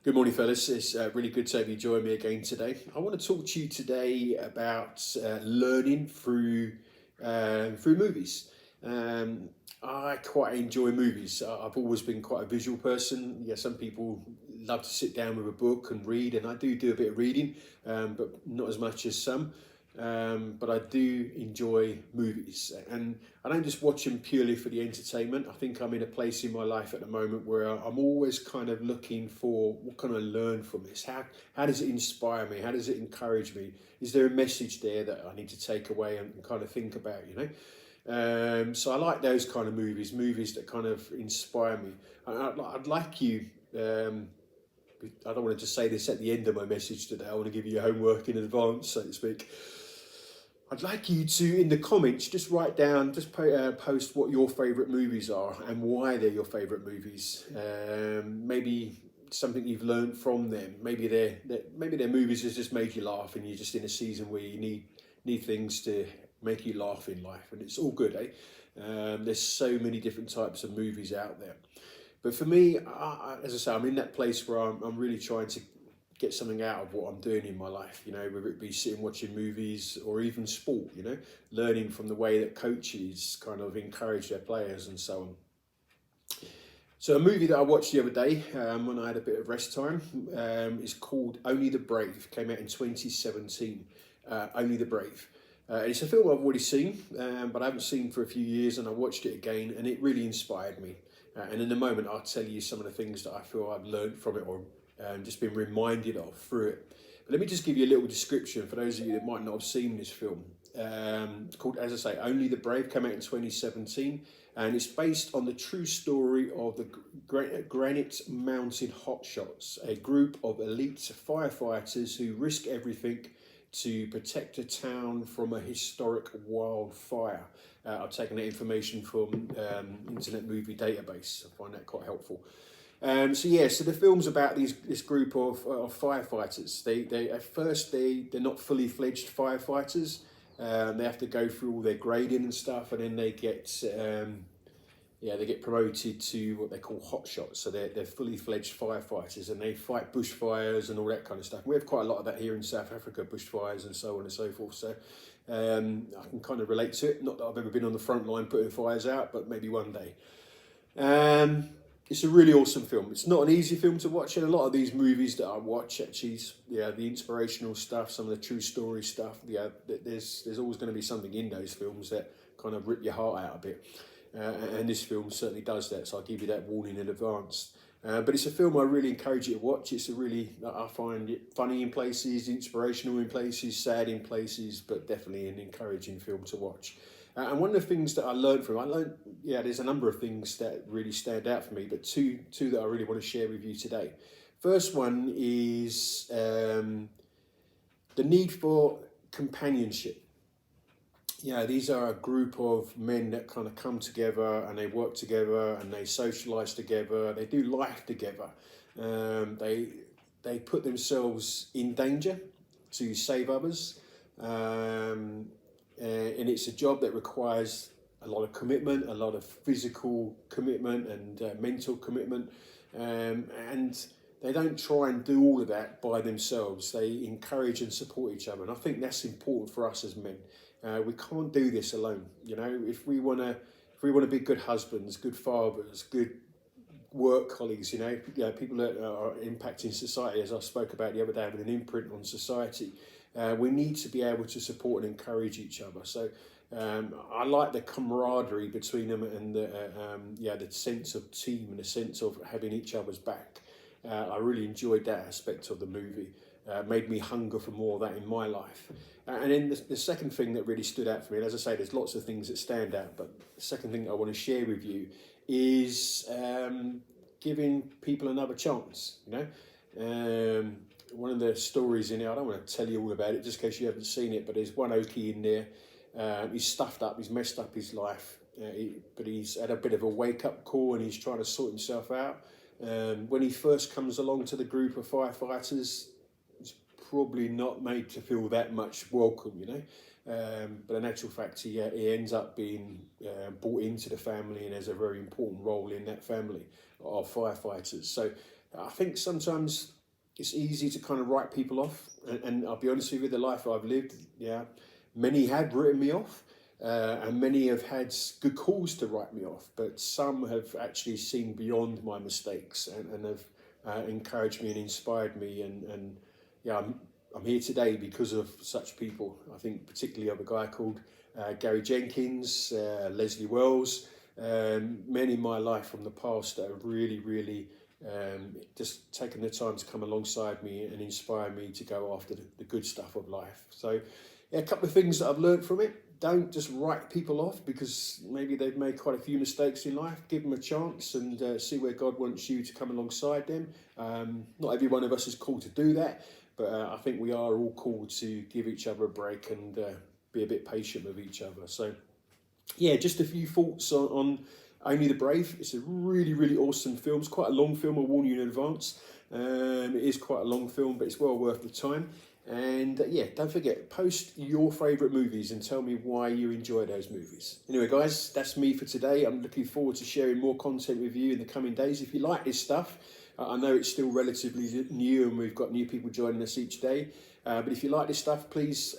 Good morning, fellas. It's really good to have you join me again today. I want to talk to you today about learning through movies. Um, I quite enjoy movies. I've always been quite a visual person. Yeah, some people love to sit down with a book and read, and I do a bit of reading, but not as much as some. But I do enjoy movies, and I don't just watch them purely for the entertainment. I think I'm in a place in my life at the moment where I'm always kind of looking for what can I learn from this? How does it inspire me? How does it encourage me? Is there a message there that I need to take away and kind of think about? So I like those kind of movies that kind of inspire me. I'd like you. I don't want to just say this at the end of my message today. I want to give you homework in advance, so to speak. I'd like you to, in the comments, just write down, post what your favourite movies are and why they're your favourite movies. Maybe something you've learned from them. Maybe their movies has just made you laugh, and you're just in a season where you need things to make you laugh in life, and it's all good, eh? There's so many different types of movies out there. But for me, as I say, I'm in that place where I'm really trying to get something out of what I'm doing in my life, whether it be sitting watching movies or even sport, learning from the way that coaches kind of encourage their players and so on. So a movie that I watched the other day when I had a bit of rest time is called Only the Brave. Came out in 2017. Only the Brave. It's a film I've already seen, but I haven't seen for a few years, and I watched it again, and it really inspired me. And in a moment, I'll tell you some of the things that I feel I've learned from it or just been reminded of through it. But let me just give you a little description for those of you that might not have seen this film. It's called, as I say, Only the Brave. Came out in 2017, and it's based on the true story of the Granite Mountain Hotshots, a group of elite firefighters who risk everything to protect a town from a historic wildfire. I've taken that information from Internet Movie Database. I find that quite helpful. So the film's about this group of firefighters. They at first they're not fully fledged firefighters. They have to go through all their grading and stuff, and then they get promoted to what they call hotshots. So they're fully fledged firefighters, and they fight bushfires and all that kind of stuff. We have quite a lot of that here in South Africa, bushfires and so on and so forth. So I can kind of relate to it. Not that I've ever been on the front line putting fires out, but maybe one day. It's a really awesome film. It's not an easy film to watch, and a lot of these movies that I watch, actually, the inspirational stuff, some of the true story stuff, there's always going to be something in those films that kind of rip your heart out a bit. And this film certainly does that, so I'll give you that warning in advance. But it's a film I really encourage you to watch. I find it funny in places, inspirational in places, sad in places, but definitely an encouraging film to watch. And one of the things that there's a number of things that really stand out for me, but two that I really want to share with you today. First one is the need for companionship. These are a group of men that kind of come together and they work together and they socialise together. They do life together. They put themselves in danger to save others. And it's a job that requires a lot of commitment, a lot of physical commitment and mental commitment. And they don't try and do all of that by themselves. They encourage and support each other. And I think that's important for us as men. We can't do this alone. If we want to be good husbands, good fathers, good work colleagues, people that are impacting society, as I spoke about the other day, having an imprint on society. We need to be able to support and encourage each other. So I like the camaraderie between them and the sense of team and the sense of having each other's back. I really enjoyed that aspect of the movie. Made me hunger for more of that in my life. And then the second thing that really stood out for me, and as I say, there's lots of things that stand out, but the second thing I want to share with you is giving people another chance. One of the stories in there, I don't want to tell you all about it just in case you haven't seen it, but there's one Okie in there. He's stuffed up, he's messed up his life, but he's had a bit of a wake-up call and he's trying to sort himself out. When he first comes along to the group of firefighters, he's probably not made to feel that much welcome, but in actual fact, he ends up being brought into the family and has a very important role in that family of firefighters. So I think sometimes it's easy to kind of write people off, and I'll be honest with you, the life I've lived, yeah, many have written me off, and many have had good cause to write me off, but some have actually seen beyond my mistakes and have encouraged me and inspired me, and yeah, I'm here today because of such people. I think particularly of a guy called Gary Jenkins, Leslie Wells, men in my life from the past that have really just taken the time to come alongside me and inspire me to go after the good stuff of life. So yeah, a couple of things that I've learned from it. Don't just write people off because maybe they've made quite a few mistakes in life. Give them a chance and see where God wants you to come alongside them. Not every one of us is called to do that, but I think we are all called to give each other a break and be a bit patient with each other. So yeah, just a few thoughts on Only the Brave. It's a really awesome film. It's quite a long film, I'll warn you in advance. It is quite a long film, but it's well worth the time. And yeah, don't forget, post your favourite movies and tell me why you enjoy those movies. Anyway, guys, that's me for today. I'm looking forward to sharing more content with you in the coming days. If you like this stuff, I know it's still relatively new and we've got new people joining us each day. But if you like this stuff, please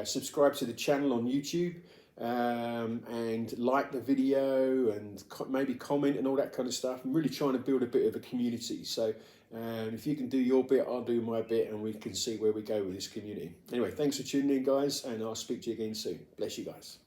subscribe to the channel on YouTube. And like the video and maybe comment and all that kind of stuff. I'm really trying to build a bit of a community. So if you can do your bit, I'll do my bit and we can see where we go with this community. Anyway, thanks for tuning in, guys, and I'll speak to you again soon. Bless you guys.